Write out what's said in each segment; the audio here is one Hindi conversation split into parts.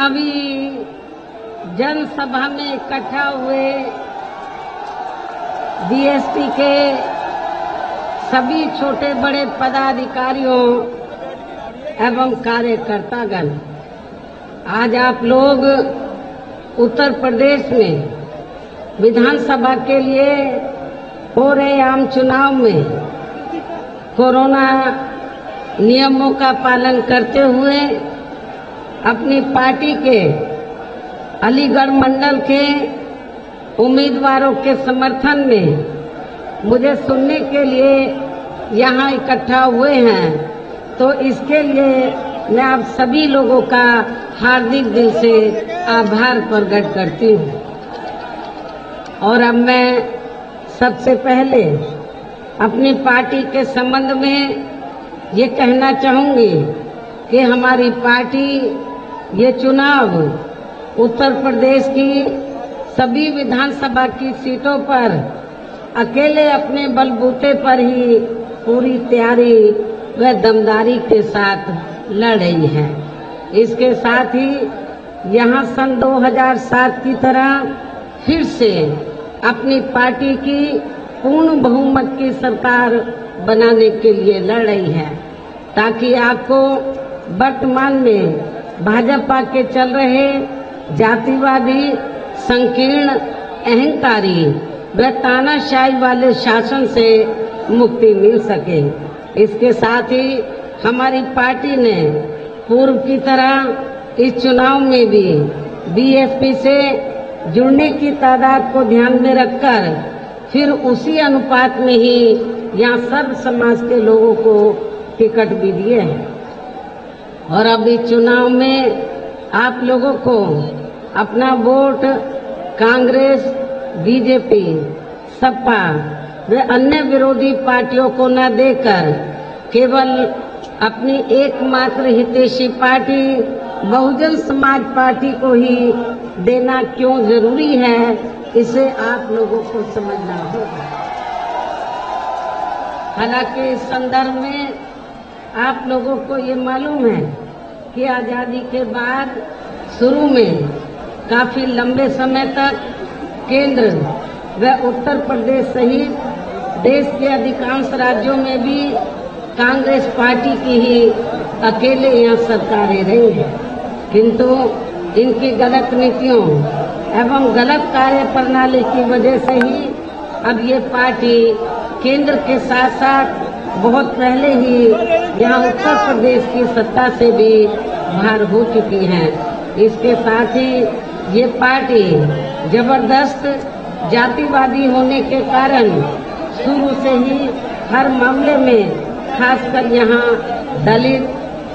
अभी जनसभा में इकट्ठा हुए बीएसपी के सभी छोटे बड़े पदाधिकारियों एवं कार्यकर्तागण, आज आप लोग उत्तर प्रदेश में विधानसभा के लिए हो रहे आम चुनाव में कोरोना नियमों का पालन करते हुए अपनी पार्टी के अलीगढ़ मंडल के उम्मीदवारों के समर्थन में मुझे सुनने के लिए यहाँ इकट्ठा हुए हैं, तो इसके लिए मैं आप सभी लोगों का हार्दिक दिल से आभार प्रकट करती हूँ। और अब मैं सबसे पहले अपनी पार्टी के संबंध में ये कहना चाहूँगी कि हमारी पार्टी ये चुनाव उत्तर प्रदेश की सभी विधानसभा की सीटों पर अकेले अपने बलबूते पर ही पूरी तैयारी व दमदारी के साथ लड़ रही है। इसके साथ ही यहाँ सन 2007 की तरह फिर से अपनी पार्टी की पूर्ण बहुमत की सरकार बनाने के लिए लड़ रही है, ताकि आपको वर्तमान में भाजपा के चल रहे जातिवादी, संकीर्ण, अहंकारी व तानाशाही वाले शासन से मुक्ति मिल सके। इसके साथ ही हमारी पार्टी ने पूर्व की तरह इस चुनाव में भी बीएसपी से जुड़ने की तादाद को ध्यान में रखकर फिर उसी अनुपात में ही यहाँ सर्व समाज के लोगों को टिकट भी दिए हैं। और अब इस चुनाव में आप लोगों को अपना वोट कांग्रेस, बीजेपी, सपा व अन्य विरोधी पार्टियों को न देकर केवल अपनी एकमात्र हितैषी पार्टी बहुजन समाज पार्टी को ही देना क्यों जरूरी है, इसे आप लोगों को समझना होगा। हालांकि इस संदर्भ में आप लोगों को ये मालूम है कि आज़ादी के बाद शुरू में काफी लंबे समय तक केंद्र व उत्तर प्रदेश सहित देश के अधिकांश राज्यों में भी कांग्रेस पार्टी की ही अकेले यहाँ सरकारें रही हैं, किंतु इनकी गलत नीतियों एवं गलत कार्य प्रणाली की वजह से ही अब ये पार्टी केंद्र के साथ साथ बहुत पहले ही यहाँ उत्तर प्रदेश की सत्ता से भी बाहर हो चुकी है। इसके साथ ही ये पार्टी जबरदस्त जातिवादी होने के कारण शुरू से ही हर मामले में खासकर यहाँ दलित,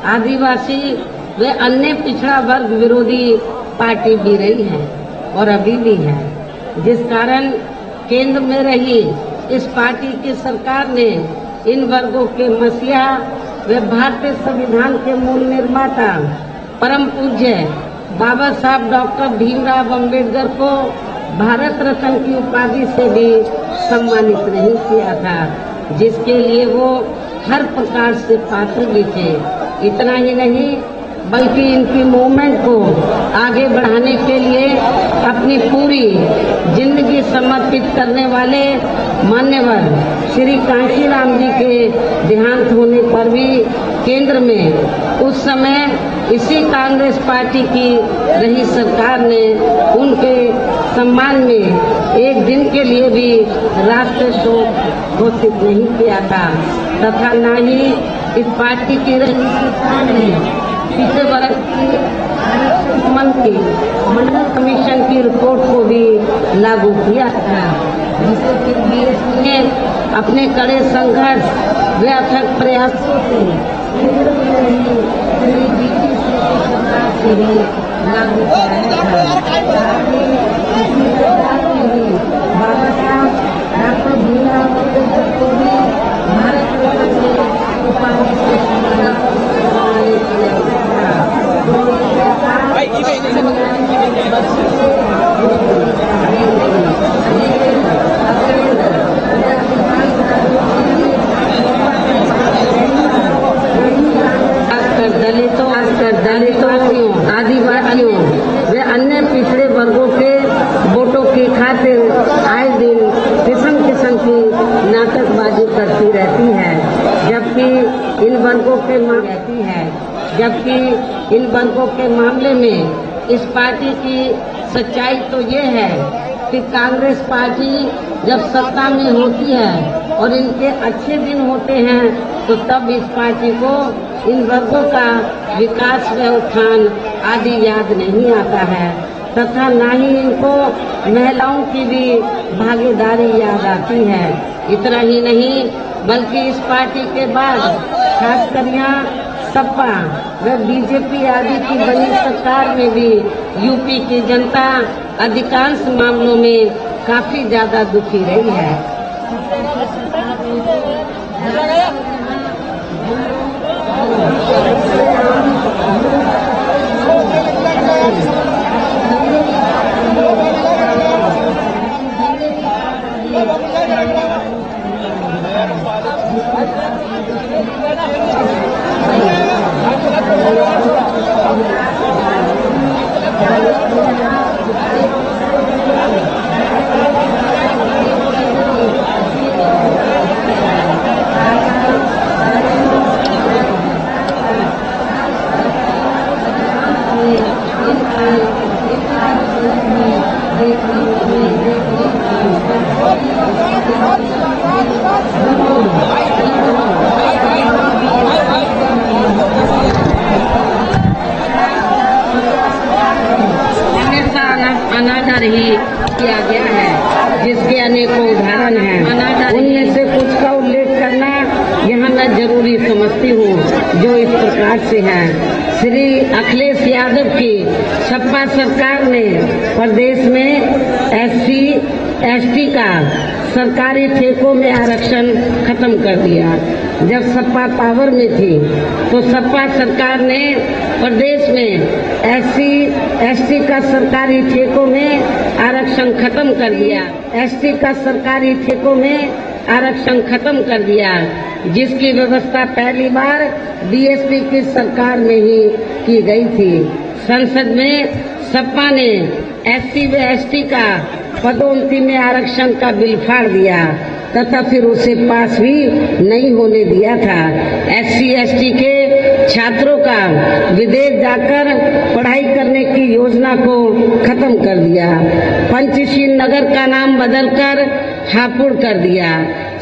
आदिवासी व अन्य पिछड़ा वर्ग विरोधी पार्टी भी रही है और अभी भी है, जिस कारण केंद्र में रही इस पार्टी की सरकार ने इन वर्गों के मसीहा व भारतीय संविधान के मूल निर्माता परम पूज्य बाबा साहब डॉक्टर भीमराव अम्बेडकर को भारत रत्न की उपाधि से भी सम्मानित नहीं किया था, जिसके लिए वो हर प्रकार से पात्र भी थे। इतना ही नहीं बल्कि इनकी मूवमेंट को आगे बढ़ाने के लिए अपनी पूरी जिंदगी समर्पित करने वाले मान्यवर श्री कांशीराम जी के देहांत होने पर भी केंद्र में उस समय इसी कांग्रेस पार्टी की रही सरकार ने उनके सम्मान में एक दिन के लिए भी राष्ट्रीय शोक घोषित नहीं किया था, तथा न ही इस पार्टी की रही सरकार ने पिछले वर्ष की मंडल कमीशन की रिपोर्ट को भी लागू किया था, जिसे कि बीएसपी ने अपने कड़े संघर्ष व अथक प्रयासों से सरकार से भी लागू कराया था। बाबा साहब डॉक्टर भीमराव अम्बेडकर को भी भारत रत्न उपाधि से दलितों, आदिवासियों वर्गों के रहती है, जबकि इन वर्गों के मामले में इस पार्टी की सच्चाई तो ये है कि कांग्रेस पार्टी जब सत्ता में होती है और इनके अच्छे दिन होते हैं तो तब इस पार्टी को इन वर्गों का विकास व उत्थान आदि याद नहीं आता है तथा न ही इनको महिलाओं की भी भागीदारी याद आती है। इतना ही नहीं बल्कि इस पार्टी के बाद खासकर यहाँ सपा व बीजेपी आदि की बनी सरकार में भी यूपी की जनता अधिकांश मामलों में काफी ज्यादा दुखी रही है। अनादर ही किया गया है, जिसके अनेकों उदाहरण हैं। उनमें से कुछ का उल्लेख करना यहाँ मैं जरूरी समझती हूँ, जो इस प्रकार से है। श्री अखिलेश यादव की सपा सरकार ने प्रदेश में SC/ST का सरकारी ठेकों में आरक्षण खत्म कर दिया। जब सपा पावर में थी तो सपा सरकार ने प्रदेश में SC/ST का सरकारी ठेकों में आरक्षण खत्म कर दिया। ST का सरकारी ठेकों में आरक्षण खत्म कर दिया, जिसकी व्यवस्था पहली बार BSP की सरकार में ही की गई थी। संसद में सपा ने SC व ST का पदोन्नति में आरक्षण का बिल फाड़ दिया तथा फिर उसे पास भी नहीं होने दिया था। SC/ST के छात्रों का विदेश जाकर पढ़ाई करने की योजना को खत्म कर दिया। पंचशील नगर का नाम बदलकर हापुड़ कर दिया।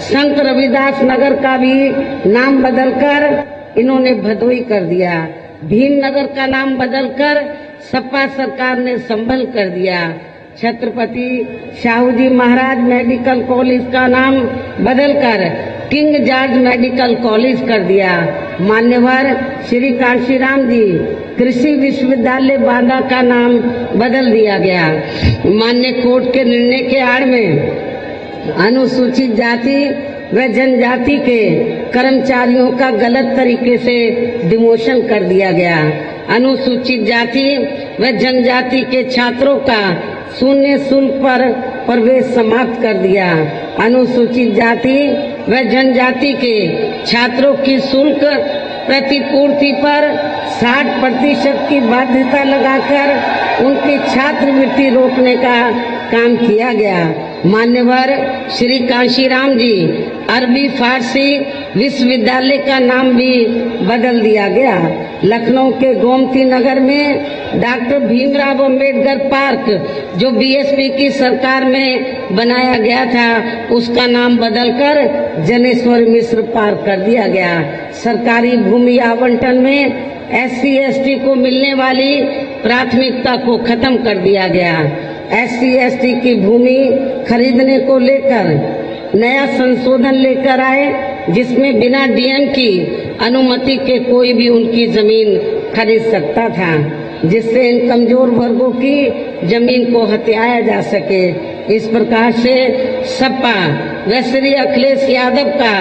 संत रविदास नगर का भी नाम बदलकर इन्होंने भदोई कर दिया। भीम नगर का नाम बदलकर सपा सरकार ने संभल कर दिया। छत्रपति शाहूजी महाराज मेडिकल कॉलेज का नाम बदलकर किंग जॉर्ज मेडिकल कॉलेज कर दिया। मान्यवर श्री कांशीराम जी कृषि विश्वविद्यालय बांदा का नाम बदल दिया गया। मान्य कोर्ट के निर्णय के आड़ में अनुसूचित जाति व जनजाति के कर्मचारियों का गलत तरीके से डिमोशन कर दिया गया। अनुसूचित जाति व जनजाति के छात्रों का शून्य शुल्क पर प्रवेश समाप्त कर दिया। अनुसूचित जाति व जनजाति के छात्रों की शुल्क प्रतिपूर्ति पर 60% की बाध्यता लगाकर उनकी छात्रवृत्ति रोकने का काम किया गया। मान्यवर श्री कांशीराम जी अरबी फारसी विश्वविद्यालय का नाम भी बदल दिया गया। लखनऊ के गोमती नगर में डॉक्टर भीमराव अंबेडकर पार्क जो BSP की सरकार में बनाया गया था, उसका नाम बदलकर जनेश्वर मिश्र पार्क कर दिया गया। सरकारी भूमि आवंटन में SC/ST को मिलने वाली प्राथमिकता को खत्म कर दिया गया। SC/ST की भूमि खरीदने को लेकर नया संशोधन लेकर आए, जिसमें बिना DM की अनुमति के कोई भी उनकी जमीन खरीद सकता था, जिससे इन कमजोर वर्गों की जमीन को हथियाया जा सके। इस प्रकार से सपा व श्री अखिलेश यादव का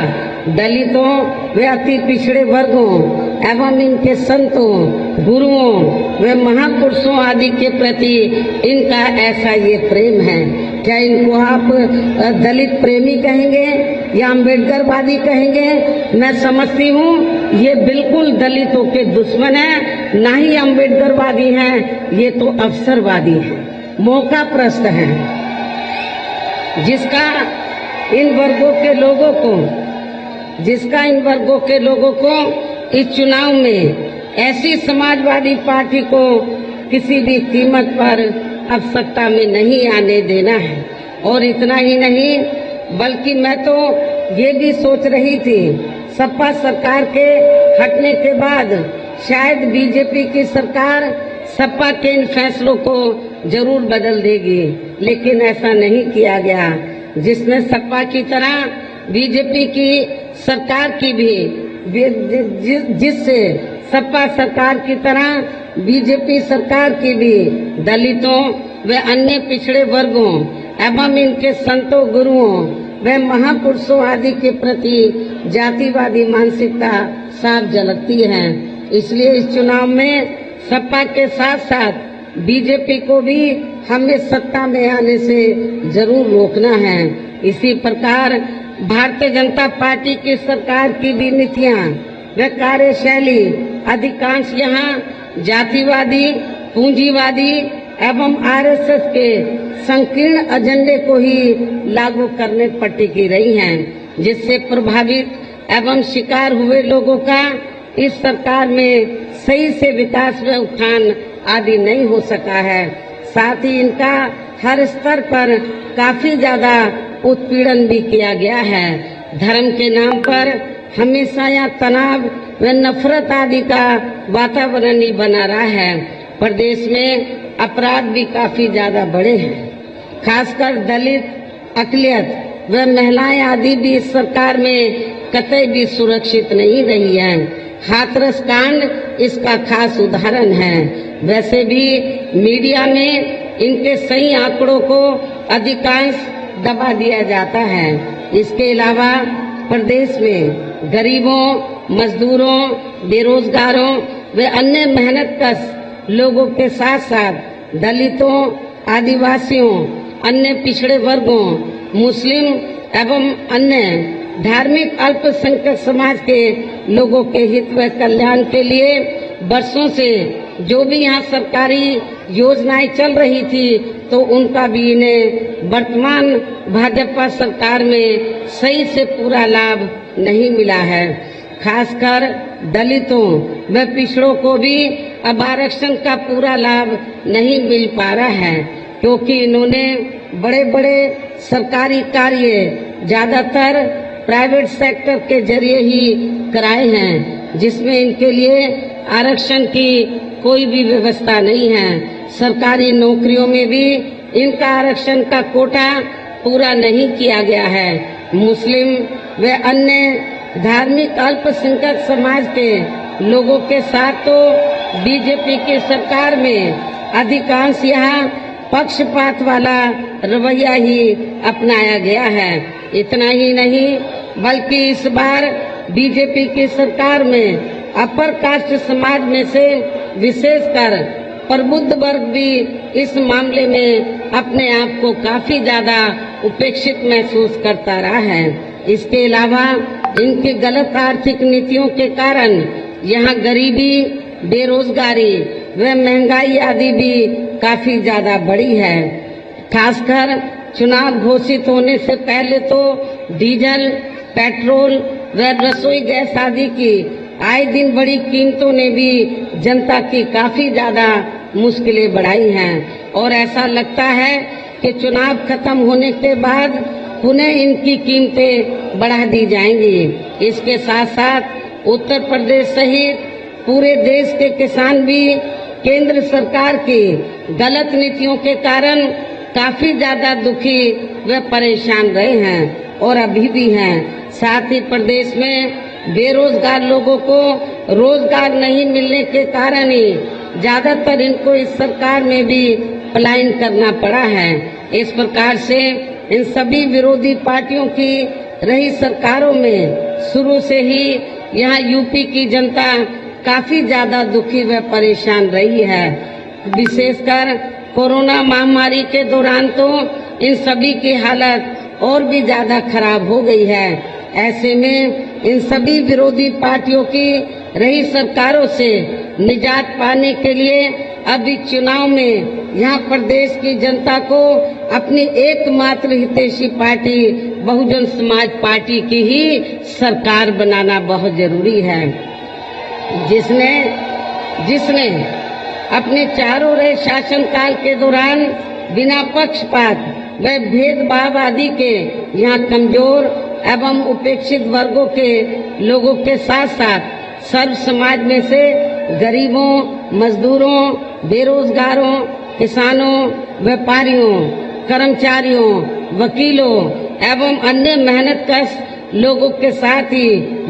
दलितों व अति पिछड़े वर्गों एवं इनके संतों, गुरुओं व महापुरुषों आदि के प्रति इनका ऐसा ये प्रेम है। क्या इनको आप दलित प्रेमी कहेंगे या अम्बेडकरवादी कहेंगे? मैं समझती हूँ ये बिल्कुल दलितों के दुश्मन है, ना ही अम्बेडकरवादी हैं, ये तो अवसरवादी हैं, मौका प्रस्त हैं, जिसका इन वर्गों के लोगों को इस चुनाव में ऐसी समाजवादी पार्टी को किसी भी कीमत पर अब सत्ता में नहीं आने देना है। और इतना ही नहीं, बल्कि मैं तो ये भी सोच रही थी सपा सरकार के हटने के बाद शायद बीजेपी की सरकार सपा के इन फैसलों को जरूर बदल देगी, लेकिन ऐसा नहीं किया गया। जिसने सपा की तरह बीजेपी की सरकार की भी जिससे सपा सरकार की तरह बीजेपी सरकार की भी दलितों व अन्य पिछड़े वर्गों एवं इनके संतों, गुरुओं व महापुरुषों आदि के प्रति जातिवादी मानसिकता साफ झलकती है। इसलिए इस चुनाव में सपा के साथ साथ बीजेपी को भी हमें सत्ता में आने से जरूर रोकना है। इसी प्रकार भारतीय जनता पार्टी की सरकार की भी नीतियां व कार्यशैली अधिकांश यहाँ जातिवादी, पूंजीवादी एवं आरएसएस के संकीर्ण एजेंडे को ही लागू करने पर टिकी रही हैं, जिससे प्रभावित एवं शिकार हुए लोगों का इस सरकार में सही से विकास व उत्थान आदि नहीं हो सका है। साथ ही इनका हर स्तर पर काफी ज्यादा उत्पीड़न भी किया गया है। धर्म के नाम पर हमेशा यहाँ तनाव व नफरत आदि का वातावरण ही बना रहा है। प्रदेश में अपराध भी काफी ज्यादा बढ़े हैं। खासकर दलित, अकलियत व महिलाएं आदि भी इस सरकार में कतई भी सुरक्षित नहीं रही है। हाथरस कांड इसका खास उदाहरण है। वैसे भी मीडिया में इनके सही आंकड़ों को अधिकांश दबा दिया जाता है। इसके अलावा प्रदेश में गरीबों, मजदूरों, बेरोजगारों व अन्य मेहनतकश लोगों के साथ साथ दलितों, आदिवासियों, अन्य पिछड़े वर्गों, मुस्लिम एवं अन्य धार्मिक अल्पसंख्यक समाज के लोगों के हित व कल्याण के लिए वर्षों से जो भी यहाँ सरकारी योजनाएं चल रही थी, तो उनका भी इन्हें वर्तमान भाजपा सरकार में सही से पूरा लाभ नहीं मिला है। खासकर दलितों व पिछड़ों को भी अब आरक्षण का पूरा लाभ नहीं मिल पा रहा है, क्योंकि इन्होंने बड़े बड़े सरकारी कार्य ज्यादातर प्राइवेट सेक्टर के जरिए ही कराए हैं, जिसमें इनके लिए आरक्षण की कोई भी व्यवस्था नहीं है। सरकारी नौकरियों में भी इनका आरक्षण का कोटा पूरा नहीं किया गया है। मुस्लिम व अन्य धार्मिक अल्पसंख्यक समाज के लोगों के साथ तो बीजेपी की सरकार में अधिकांश यहाँ पक्षपात वाला रवैया ही अपनाया गया है। इतना ही नहीं, बल्कि इस बार बीजेपी की सरकार में अपर कास्ट समाज में से विशेषकर प्रबुद्ध वर्ग भी इस मामले में अपने आप को काफी ज्यादा उपेक्षित महसूस करता रहा है। इसके अलावा इनकी गलत आर्थिक नीतियों के कारण यहाँ गरीबी, बेरोजगारी व महंगाई आदि भी काफी ज्यादा बढ़ी है। खासकर चुनाव घोषित होने से पहले तो डीजल, पेट्रोल व रसोई गैस आदि की आए दिन बड़ी कीमतों ने भी जनता की काफी ज्यादा मुश्किलें बढ़ाई हैं। और ऐसा लगता है कि चुनाव खत्म होने के बाद पुनः इनकी कीमतें बढ़ा दी जाएंगी। इसके साथ साथ उत्तर प्रदेश सहित पूरे देश के किसान भी केंद्र सरकार की गलत नीतियों के कारण काफी ज्यादा दुखी व परेशान रहे हैं और अभी भी हैं। साथ ही प्रदेश में बेरोजगार लोगों को रोजगार नहीं मिलने के कारण ही ज्यादातर इनको इस सरकार में भी पलायन करना पड़ा है। इस प्रकार से इन सभी विरोधी पार्टियों की रही सरकारों में शुरू से ही यहाँ यूपी की जनता काफी ज्यादा दुखी व परेशान रही है। विशेषकर कोरोना महामारी के दौरान तो इन सभी की हालत और भी ज्यादा खराब हो गई है। ऐसे में इन सभी विरोधी पार्टियों की रही सरकारों से निजात पाने के लिए अभी चुनाव में यहाँ प्रदेश की जनता को अपनी एकमात्र हितैषी पार्टी बहुजन समाज पार्टी की ही सरकार बनाना बहुत जरूरी है। जिसने जिसने अपने चारों रहे शासनकाल के दौरान बिना पक्षपात व भेदभाव आदि के यहाँ कमजोर एवं उपेक्षित वर्गों के लोगों के साथ साथ सर्व समाज में से गरीबों, मजदूरों, बेरोजगारों, किसानों, व्यापारियों, कर्मचारियों, वकीलों एवं अन्य मेहनतकश लोगों के साथ ही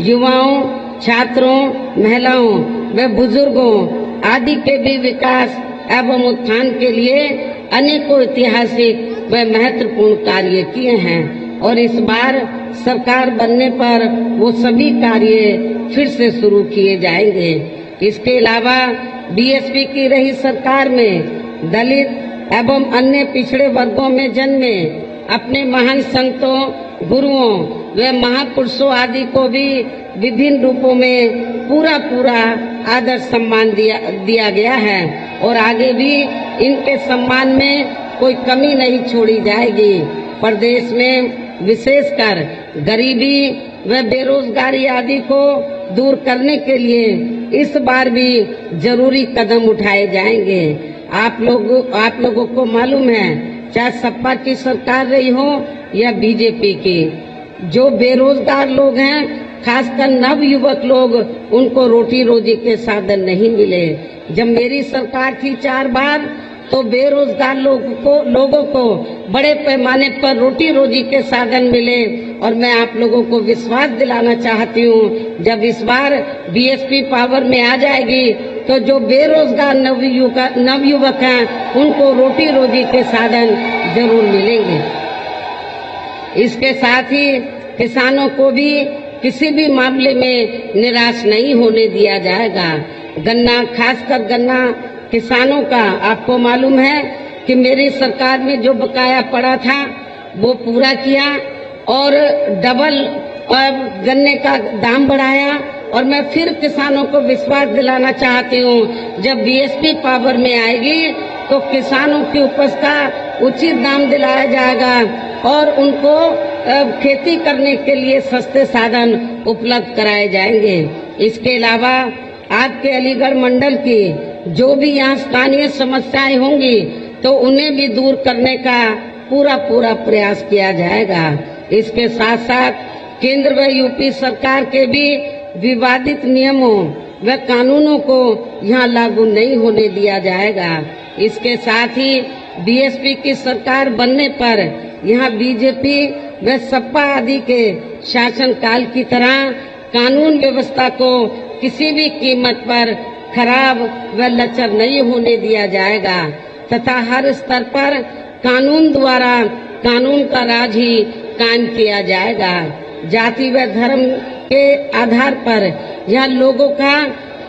युवाओं, छात्रों, महिलाओं व बुजुर्गों आदि के भी विकास एवं उत्थान के लिए अनेकों ऐतिहासिक व महत्वपूर्ण कार्य किए हैं और इस बार सरकार बनने पर वो सभी कार्य फिर से शुरू किए जाएंगे। इसके अलावा बीएसपी की रही सरकार में दलित एवं अन्य पिछड़े वर्गों में जन्मे अपने महान संतों, गुरुओं व महापुरुषों आदि को भी विभिन्न रूपों में पूरा आदर सम्मान दिया गया है और आगे भी इनके सम्मान में कोई कमी नहीं छोड़ी जाएगी। प्रदेश में विशेषकर गरीबी व बेरोजगारी आदि को दूर करने के लिए इस बार भी जरूरी कदम उठाए जाएंगे। आप लोगों को मालूम है, चाहे सपा की सरकार रही हो या बीजेपी की, जो बेरोजगार लोग हैं, खासकर नव युवक लोग, उनको रोटी रोजी के साधन नहीं मिले। जब मेरी सरकार थी 4 बार, तो बेरोजगार लोगों को बड़े पैमाने पर रोटी रोजी के साधन मिले और मैं आप लोगों को विश्वास दिलाना चाहती हूँ, जब इस बार बीएसपी पावर में आ जाएगी तो जो बेरोजगार नवयुवक हैं उनको रोटी रोजी के साधन जरूर मिलेंगे। इसके साथ ही किसानों को भी किसी भी मामले में निराश नहीं होने दिया जाएगा। गन्ना, खासकर गन्ना किसानों का आपको मालूम है कि मेरी सरकार में जो बकाया पड़ा था वो पूरा किया और डबल गन्ने का दाम बढ़ाया और मैं फिर किसानों को विश्वास दिलाना चाहती हूँ, जब बीएसपी पावर में आएगी तो किसानों की उपज का उचित दाम दिलाया जाएगा और उनको खेती करने के लिए सस्ते साधन उपलब्ध कराए जाएंगे। इसके अलावा आपके अलीगढ़ मंडल की जो भी यहाँ स्थानीय समस्याएं होंगी तो उन्हें भी दूर करने का पूरा प्रयास किया जाएगा। इसके साथ साथ केंद्र व यूपी सरकार के भी विवादित नियमों व कानूनों को यहाँ लागू नहीं होने दिया जाएगा। इसके साथ ही बीएसपी की सरकार बनने पर यहाँ बीजेपी व सपा आदि के शासनकाल की तरह कानून व्यवस्था को किसी भी कीमत पर खराब व लचर नहीं होने दिया जाएगा तथा हर स्तर पर कानून द्वारा कानून का राज ही कायम किया जाएगा। जाति व धर्म के आधार पर यहाँ लोगों का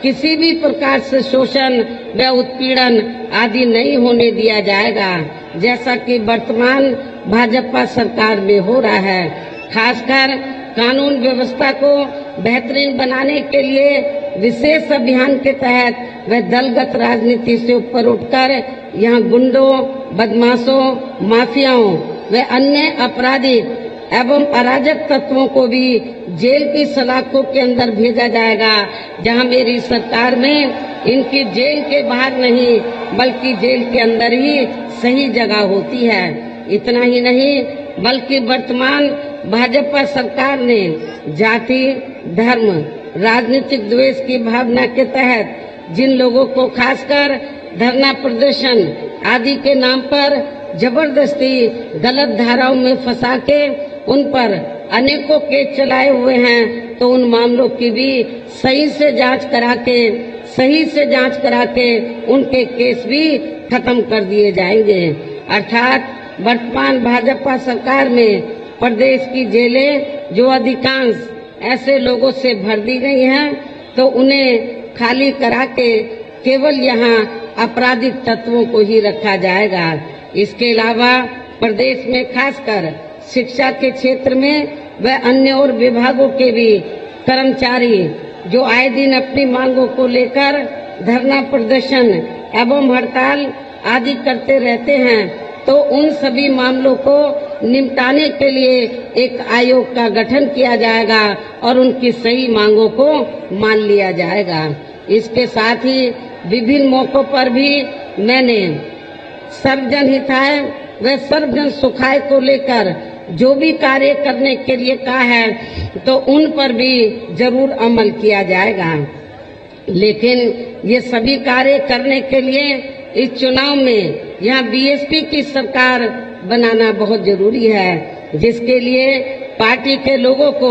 किसी भी प्रकार से शोषण व उत्पीड़न आदि नहीं होने दिया जाएगा, जैसा कि वर्तमान भाजपा सरकार में हो रहा है। खासकर कानून व्यवस्था को बेहतरीन बनाने के लिए विशेष अभियान के तहत व दलगत राजनीति से ऊपर उठकर यहाँ गुंडों, बदमाशों, माफियाओं व अन्य आपराधिक एवं अराजक तत्वों को भी जेल की सलाखों के अंदर भेजा जाएगा, जहां मेरी सरकार में इनकी जेल के बाहर नहीं बल्कि जेल के अंदर ही सही जगह होती है। इतना ही नहीं बल्कि वर्तमान भाजपा सरकार ने जाति, धर्म, राजनीतिक द्वेष की भावना के तहत जिन लोगों को खासकर धरना प्रदर्शन आदि के नाम पर जबरदस्ती गलत धाराओं में फंसा के उन पर अनेकों केस चलाए हुए हैं, तो उन मामलों की भी सही से जांच करा के उनके केस भी खत्म कर दिए जाएंगे। अर्थात वर्तमान भाजपा सरकार में प्रदेश की जेलें जो अधिकांश ऐसे लोगों से भर दी गई हैं, तो उन्हें खाली करा के केवल यहाँ आपराधिक तत्वों को ही रखा जाएगा। इसके अलावा प्रदेश में खासकर शिक्षा के क्षेत्र में व अन्य और विभागों के भी कर्मचारी जो आए दिन अपनी मांगों को लेकर धरना प्रदर्शन एवं हड़ताल आदि करते रहते हैं, तो उन सभी मामलों को निपटाने के लिए एक आयोग का गठन किया जाएगा और उनकी सही मांगों को मान लिया जाएगा। इसके साथ ही विभिन्न मौकों पर भी मैंने सर्वजन हिताय व सर्वजन सुखाय को लेकर जो भी कार्य करने के लिए कहा है तो उन पर भी जरूर अमल किया जाएगा। लेकिन ये सभी कार्य करने के लिए इस चुनाव में यहाँ बीएसपी की सरकार बनाना बहुत जरूरी है, जिसके लिए पार्टी के लोगों को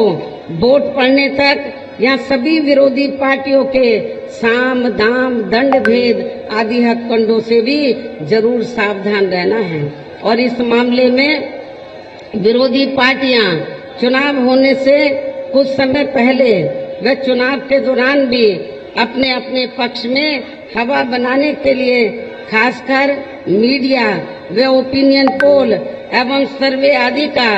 वोट पड़ने तक यहाँ सभी विरोधी पार्टियों के साम दाम दंड भेद आदि हथकंडों से भी जरूर सावधान रहना है। और इस मामले में विरोधी पार्टियां चुनाव होने से कुछ समय पहले व चुनाव के दौरान भी अपने अपने पक्ष में हवा बनाने के लिए खासकर मीडिया व ओपिनियन पोल एवं सर्वे आदि का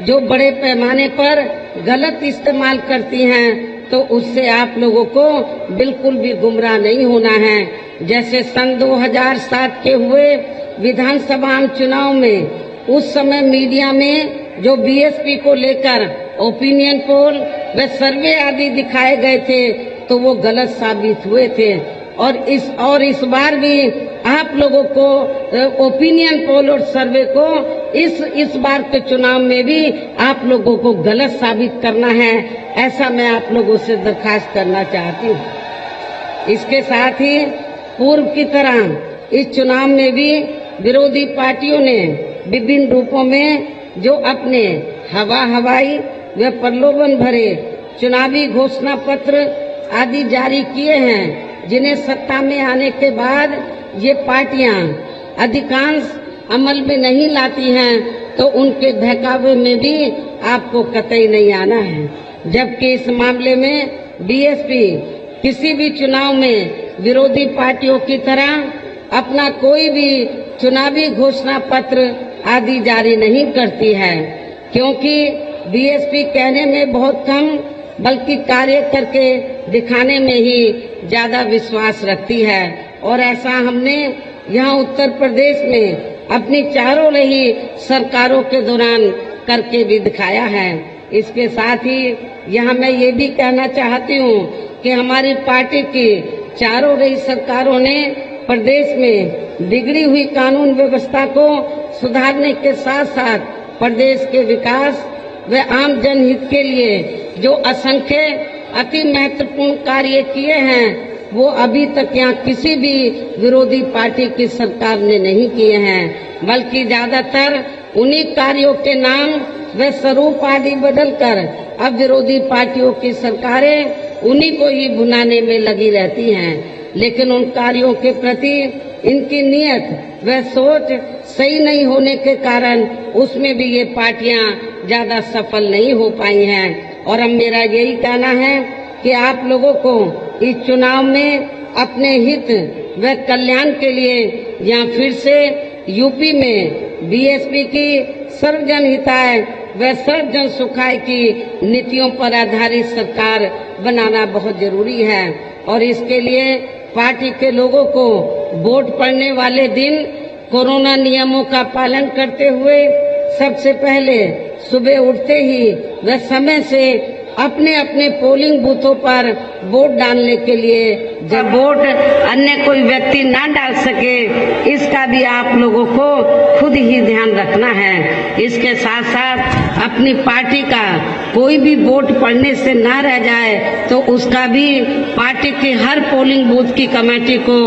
जो बड़े पैमाने पर गलत इस्तेमाल करती हैं, तो उससे आप लोगों को बिल्कुल भी गुमराह नहीं होना है। जैसे सन 2007 के हुए विधानसभा चुनाव में उस समय मीडिया में जो बीएसपी को लेकर ओपिनियन पोल व सर्वे आदि दिखाए गए थे तो वो गलत साबित हुए थे। और इस बार भी आप लोगों को ओपिनियन पोल और सर्वे को इस बार के चुनाव में भी आप लोगों को गलत साबित करना है, ऐसा मैं आप लोगों से दरखास्त करना चाहती हूँ। इसके साथ ही पूर्व की तरह इस चुनाव में भी विरोधी पार्टियों ने विभिन्न रूपों में जो अपने हवाई व प्रलोभन भरे चुनावी घोषणा पत्र आदि जारी किए हैं, जिन्हें सत्ता में आने के बाद ये पार्टियां अधिकांश अमल में नहीं लाती हैं, तो उनके बहकावे में भी आपको कतई नहीं आना है। जबकि इस मामले में बीएसपी किसी भी चुनाव में विरोधी पार्टियों की तरह अपना कोई भी चुनावी घोषणा पत्र आदि जारी नहीं करती है, क्योंकि बीएसपी कहने में बहुत कम बल्कि कार्य करके दिखाने में ही ज्यादा विश्वास रखती है। और ऐसा हमने यहाँ उत्तर प्रदेश में अपनी चारों रही सरकारों के दौरान करके भी दिखाया है। इसके साथ ही यहाँ मैं ये भी कहना चाहती हूँ कि हमारी पार्टी की चारों रही सरकारों ने प्रदेश में बिगड़ी हुई कानून व्यवस्था को सुधारने के साथ साथ प्रदेश के विकास व आम जनहित के लिए जो असंख्य अति महत्वपूर्ण कार्य किए हैं, वो अभी तक यहाँ किसी भी विरोधी पार्टी की सरकार ने नहीं किए हैं, बल्कि ज्यादातर उन्हीं कार्यों के नाम व स्वरूप आदि बदलकर अब विरोधी पार्टियों की सरकारें उन्हीं को ही भुनाने में लगी रहती हैं। लेकिन उन कार्यों के प्रति इनकी नीयत व सोच सही नहीं होने के कारण उसमें भी ये पार्टियां ज्यादा सफल नहीं हो पाई हैं। और अब मेरा यही कहना है कि आप लोगों को इस चुनाव में अपने हित व कल्याण के लिए यहाँ फिर से यूपी में बीएसपी की सर्वजन हिताय व सर्वजन सुखाय की नीतियों पर आधारित सरकार बनाना बहुत जरूरी है। और इसके लिए पार्टी के लोगों को वोट पड़ने वाले दिन कोरोना नियमों का पालन करते हुए सबसे पहले सुबह उठते ही व समय से अपने अपने पोलिंग बूथों पर वोट डालने के लिए, जब वोट अन्य कोई व्यक्ति ना डाल सके, इसका भी आप लोगों को खुद ही ध्यान रखना है। इसके साथ साथ अपनी पार्टी का कोई भी वोट पड़ने से ना रह जाए तो उसका भी पार्टी की हर पोलिंग बूथ की कमेटी को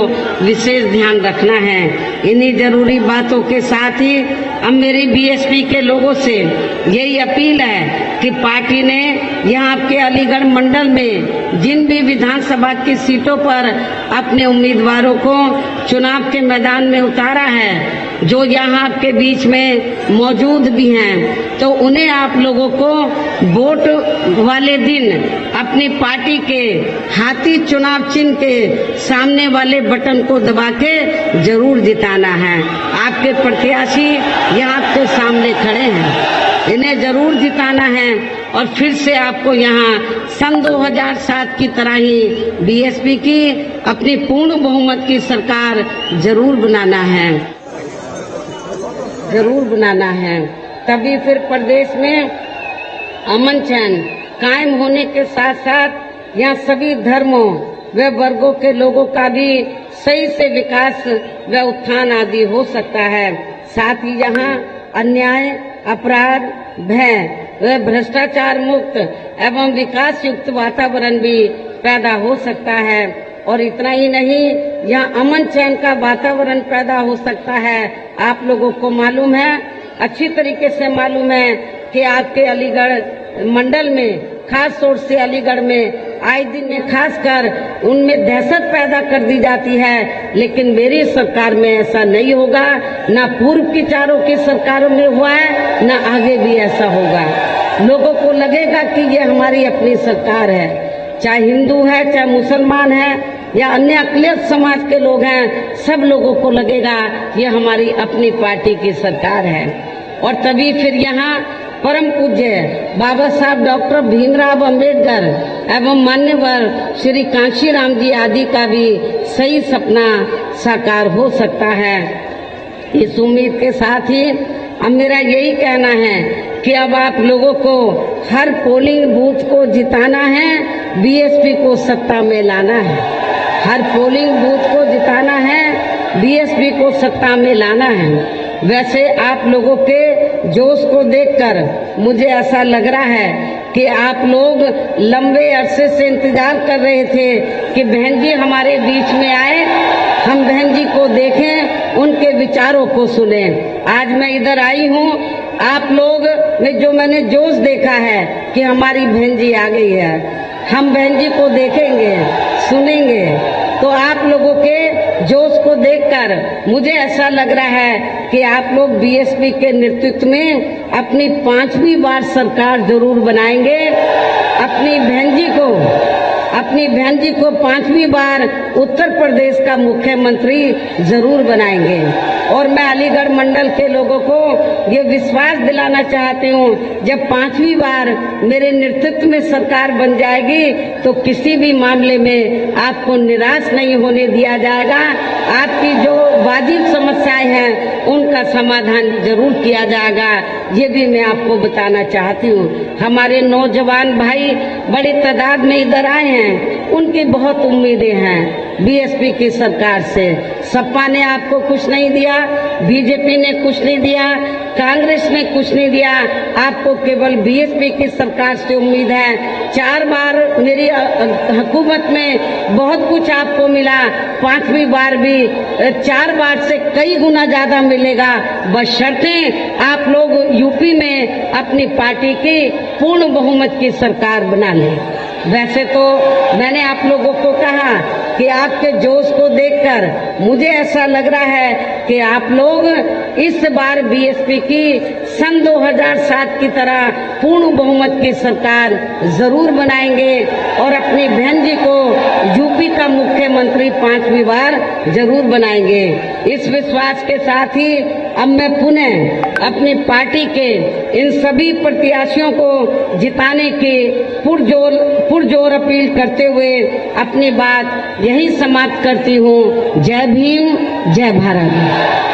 विशेष ध्यान रखना है। इन्हीं जरूरी बातों के साथ ही अब मेरी बीएसपी के लोगों से यही अपील है कि पार्टी ने यहाँ आपके अलीगढ़ मंडल में जिन भी विधानसभा की सीटों पर अपने उम्मीदवारों को चुनाव के मैदान में उतारा है, जो यहाँ आपके बीच में मौजूद भी हैं, तो उन्हें आप लोगों को वोट वाले दिन अपनी पार्टी के हाथी चुनाव चिन्ह के सामने वाले बटन को दबा के जरूर जिताना है। आपके प्रत्याशी यहाँ आपके सामने खड़े हैं, इन्हें जरूर जिताना है और फिर से आपको यहाँ सन 2007 की तरह ही बीएसपी की अपनी पूर्ण बहुमत की सरकार जरूर बनाना है। जरूर बनाना है। तभी फिर प्रदेश में अमन चैन कायम होने के साथ साथ यहाँ सभी धर्मों व वर्गों के लोगों का भी सही से विकास व उत्थान आदि हो सकता है। साथ ही यहाँ अन्याय, अपराध, भय व भ्रष्टाचार मुक्त एवं विकास युक्त वातावरण भी पैदा हो सकता है। और इतना ही नहीं, यहाँ अमन चैन का वातावरण पैदा हो सकता है। आप लोगों को मालूम है, अच्छी तरीके से मालूम है कि आपके अलीगढ़ मंडल में, खास तौर से अलीगढ़ में आए दिन में खासकर उनमें दहशत पैदा कर दी जाती है। लेकिन मेरी सरकार में ऐसा नहीं होगा, ना पूर्व की चारों की सरकारों में हुआ है, ना आगे भी ऐसा होगा। लोगों को लगेगा कि ये हमारी अपनी सरकार है, चाहे हिंदू है, चाहे मुसलमान है या अन्य अकलियत समाज के लोग हैं, सब लोगों को लगेगा ये हमारी अपनी पार्टी की सरकार है। और तभी फिर यहाँ परम पूज्य बाबा साहब डॉक्टर भीमराव अंबेडकर एवं मान्यवर श्री कांशीराम जी आदि का भी सही सपना साकार हो सकता है। इस उम्मीद के साथ ही अब मेरा यही कहना है कि अब आप लोगों को हर पोलिंग बूथ को जिताना है, बीएसपी को सत्ता में लाना है। हर पोलिंग बूथ को जिताना है, बीएसपी को सत्ता में लाना है। वैसे आप लोगों के जोश को देखकर मुझे ऐसा लग रहा है कि आप लोग लंबे अरसे से इंतजार कर रहे थे कि बहन जी हमारे बीच में आए, हम बहन जी को देखें, उनके विचारों को सुने। आज मैं इधर आई हूँ, आप लोग में जो मैंने जोश देखा है कि हमारी बहन जी आ गई है, हम बहन जी को देखेंगे, सुनेंगे, तो आप लोगों के जोश को देखकर मुझे ऐसा लग रहा है कि आप लोग बीएसपी के नेतृत्व में अपनी 5वीं बार सरकार जरूर बनाएंगे। अपनी बहन जी को 5वीं बार उत्तर प्रदेश का मुख्यमंत्री जरूर बनाएंगे। और मैं अलीगढ़ मंडल के लोगों को ये विश्वास दिलाना चाहती हूँ, जब 5वीं बार मेरे नेतृत्व में सरकार बन जाएगी तो किसी भी मामले में आपको निराश नहीं होने दिया जाएगा। आपकी जो वाजिब समस्याएं हैं उनका समाधान जरूर किया जाएगा। ये भी मैं आपको बताना चाहती हूँ। हमारे नौजवान भाई बड़ी तादाद में इधर आए हैं, उनकी बहुत उम्मीदें हैं बीएसपी की सरकार से। सपा ने आपको कुछ नहीं दिया, बीजेपी ने कुछ नहीं दिया, कांग्रेस ने कुछ नहीं दिया, आपको केवल बीएसपी की सरकार से उम्मीद है। 4 बार मेरी हुकूमत में बहुत कुछ आपको मिला, 5वीं बार भी 4 बार से कई गुना ज्यादा मिलेगा, बशर्ते आप लोग यूपी में अपनी पार्टी की पूर्ण बहुमत की सरकार बना लें। वैसे तो मैंने आप लोगों को कहा कि आपके जोश को देखकर मुझे ऐसा लग रहा है कि आप लोग इस बार बीएसपी की सन 2007 की तरह पूर्ण बहुमत की सरकार जरूर बनाएंगे और अपनी बहन जी को यूपी का मुख्यमंत्री 5वीं बार जरूर बनाएंगे। इस विश्वास के साथ ही अब मैं पुनः अपनी पार्टी के इन सभी प्रत्याशियों को जिताने की पुरजोर अपील करते हुए अपनी बात यही समाप्त करती हूँ। जय भीम, जय भारत।